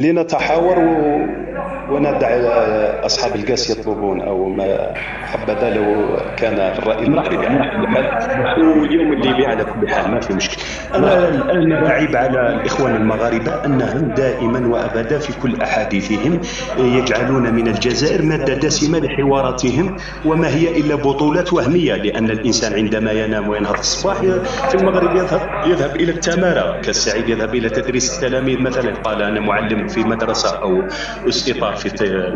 لنتحاور وندع أصحاب القاس يطلبون أو ما حبذا لو كان الرأي المغربي على كل حال. واليوم الليبي على كل حال ما في مشكل. أنا الآن أعيب على الإخوان المغاربة أنهم دائما وأبدا في كل أحاديثهم يجعلون من الجزائر مادة دسمة لحواراتهم، وما هي إلا بطولات وهمية، لأن الإنسان عندما ينام وينهض الصباح في المغرب يذهب إلى التمارة، كالسعيد يذهب إلى تدريس التلاميذ مثلا، قال أنا معلم في مدرسة أو إطار في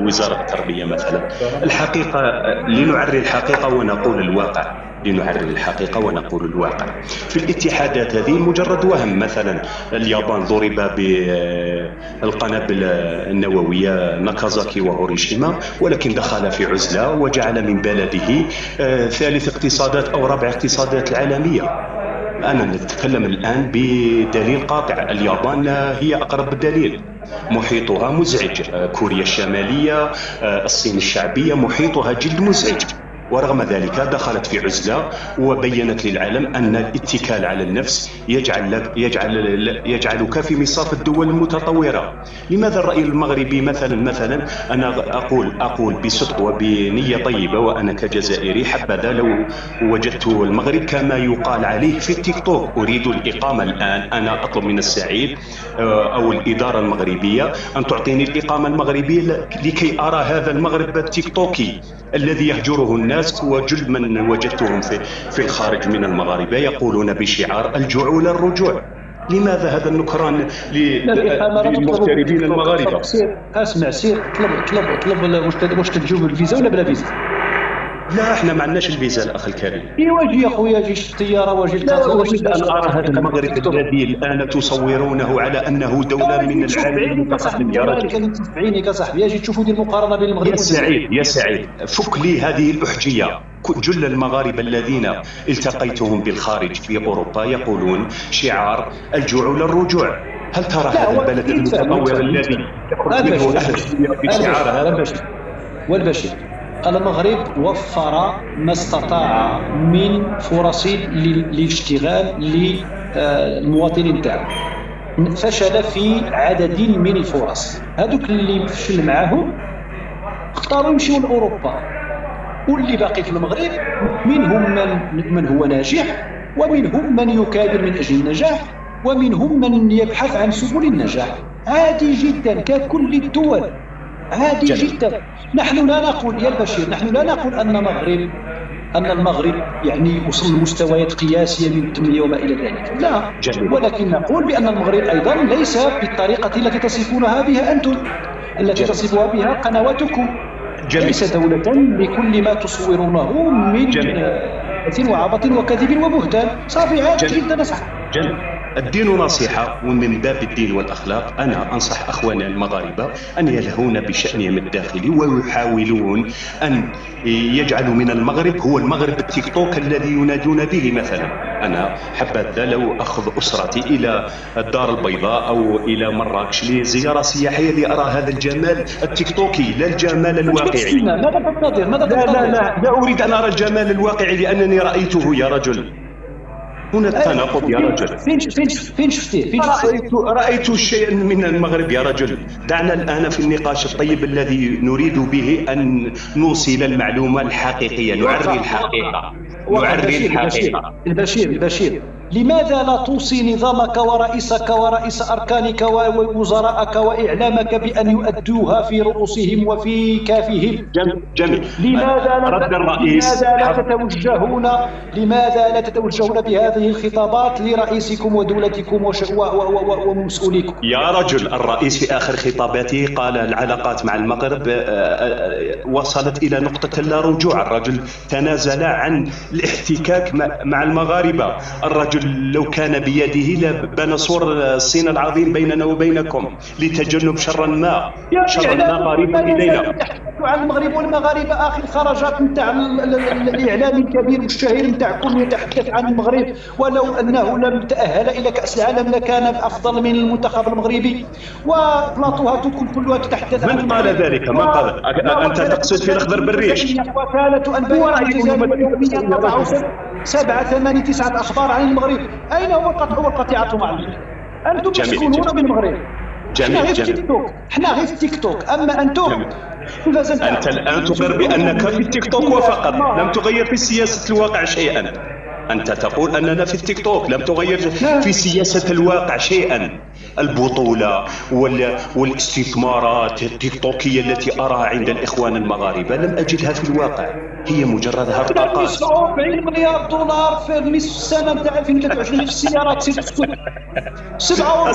وزارة التربية مثلا. الحقيقة لنعري الحقيقة ونقول الواقع، لنعري الحقيقة ونقول الواقع. في الاتحادات هذه مجرد وهم. مثلا اليابان ضرب بالقنابل النووية ناكازاكي وهيروشيما، ولكن دخل في عزلة وجعل من بلده ثالث اقتصادات أو رابع اقتصادات العالمية. أنا نتكلم الآن بدليل قاطع، اليابان هي أقرب دليل. محيطها مزعج، كوريا الشمالية، الصين الشعبية، محيطها جد مزعج، ورغم ذلك دخلت في عزلة وبينت للعالم أن الاتكال على النفس يجعلك في مصاف الدول المتطورة. لماذا الرأي المغربي مثلا أنا أقول بصدق وبنية طيبة، وأنا كجزائري حبذا لو وجدت المغرب كما يقال عليه في التيك توك. أريد الإقامة الآن، أنا أطلب من السعيد أو الإدارة المغربية أن تعطيني الإقامة المغربية لكي أرى هذا المغرب التيك توكي الذي يهجره الناس. وجل من وجدتهم في الخارج من المغاربة يقولون بشعار الجوع الرجوع. لماذا هذا النكران للمغتربين المغاربة؟ اسمع سير طلب واش تجيو بالفيزا ولا بلا فيزا؟ لا، احنا ما عندناش الفيزا الاخ الكريم. واجي يا خويا، جيش الطياره واجي القطار. اريد ان ارى هذا المغرب الذي الان تصورونه على انه دوله من العالم المتقدم. يا رجل بعينك يا صاحبي، اجي تشوفوا دي المقارنه بين المغرب والجزائر. يا سعيد فك لي هذه الاحجيه. جل المغاربه الذين التقيتهم بالخارج في اوروبا يقولون شعار الجوع للرجوع. هل ترى هذا البلد المتطور الذي يخرج منه بشعار هذا؟ والبشير المغرب وفر ما استطاع من فرص للاشتغال للمواطنين تاعو، فشل في عدد من الفرص. هذوك اللي فشل معاهم اختاروا يمشيوا لاوروبا، واللي باقي في المغرب منهم من هو ناجح، ومنهم من يكابر من اجل النجاح، ومنهم من يبحث عن سبل النجاح. عادي جدا ككل الدول، عادي جدا. نحن لا نقول يا البشير، نحن لا نقول أن المغرب يعني وصل لمستويات قياسية من التنمية وما إلى ذلك، لا، ولكن نقول بأن المغرب أيضا ليس بالطريقة التي تصفونها بها أنتم، التي تصفها بها قنواتكم. ليس دولة بكل ما تصورونه من كثير وعبط وكذب وبهتان. صافي، عادي جدا. الدين نصيحة، ومن باب الدين والأخلاق أنا أنصح أخواننا المغاربة أن يلهون بشأنهم الداخلي، ويحاولون أن يجعلوا من المغرب هو المغرب التيك توك الذي ينادون به. مثلا أنا حبذا لو أخذ أسرتي إلى الدار البيضاء أو إلى مراكش لزيارة سياحية لأرى هذا الجمال التيك توكي، لا الجمال الواقعي. لا أريد أن أرى الجمال الواقعي لأنني رأيته يا رجل. هنا التناقض يا رجل. فين شفتيه؟ رأيت شيئا من المغرب يا رجل. دعنا الآن في النقاش الطيب الذي نريد به أن نوصل المعلومة الحقيقية، نعري الحقيقة. البشير لماذا لا توصي نظامك ورئيسك ورئيس أركانك ووزراءك وإعلامك بأن يؤدوها في رؤوسهم وفي كافهم؟ جميل. لماذا لا تتوجهون بهذه الخطابات لرئيسكم ودولتكم ومسؤوليكم؟ يا رجل، الرئيس في آخر خطاباته قال العلاقات مع المغرب وصلت إلى نقطة لا رجوع. الرجل تنازل عن الاحتكاك مع المغاربة. الرجل لو كان بيده لبنى سور الصين العظيم بيننا وبينكم لتجنب شر ما قريب إلينا. عن المغرب والمغاربة آخر خرجات نتاع الإعلام الكبير والشهير نتاعكم يتحدث عن المغرب، ولو أنه لم تأهل إلى كأس العالم لكان أفضل من المنتخب المغربي، وبلاطوهاتكم كلها تتحدث عن من قال ذلك؟ من قال؟ أنت تقصد في الأخضر بالريش. وكالة أنباء الجزائرية تضع 7 8 9 أخبار عن المغرب. أين هو القطع والقطيعة مع المغرب؟ أنتم تسكنون بالمغرب، جميل في تيك توك، حنا غير في تيك توك، اما انتم أنت الآن تقر بأنك في التيك توك وفقط، لم تغير في سياسة الواقع شيئا. أنت تقول أننا في التيك توك، لم تغير في سياسة الواقع شيئا. البطولة والاستثمارات التيك توكية التي أراها عند الإخوان المغاربة لم أجدها في الواقع، هي مجرد هرطقات. 49 مليار دولار في نصف السنة نتاع 2023 في السيارات.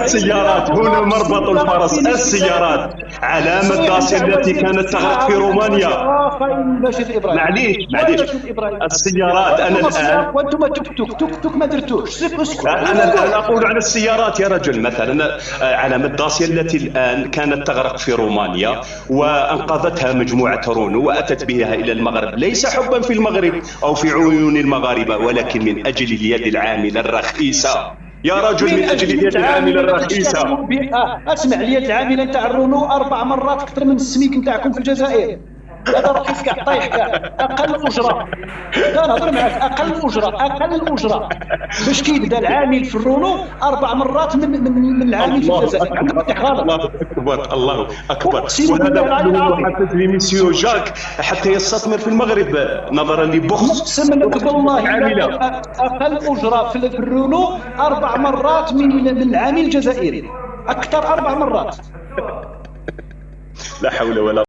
السيارات هنا مربط الفرس، السيارات علامة داسيا التي كانت تغرق في رومانيا. معليش السيارات. أنا الآن وانتم توك توك ما درتوش. أنا الآن أقول عن السيارات يا رجل. مثلا علامة داسيا التي الآن كانت تغرق في رومانيا وأنقذتها مجموعة رونو وأتت بها إلى المغرب، ليس حبا في المغرب أو في عيون المغاربة، ولكن من أجل اليد العاملة الرخيصة يا رجل، من أجل اليد العاملة الرخيصة. اسمع، اليد العاملة نتاع الرونو 4 مرات أكثر من السميك نتاعكم في الجزائر. هذا رخيص كاع، طايح كاع. اقل اجره، لا نهضر معاك، اقل اجره باش كيبدا العامل في الرونو 4 مرات من العامل في الجزائر. الله اكبر، الله اكبر. وهذا حدث لي مسيو جاك حتى يستثمر في المغرب نظرا لبخس. اقسم لك بالله اقل اجره في الرونو 4 مرات من العامل الجزائري، اكثر 4 مرات. لا حول ولا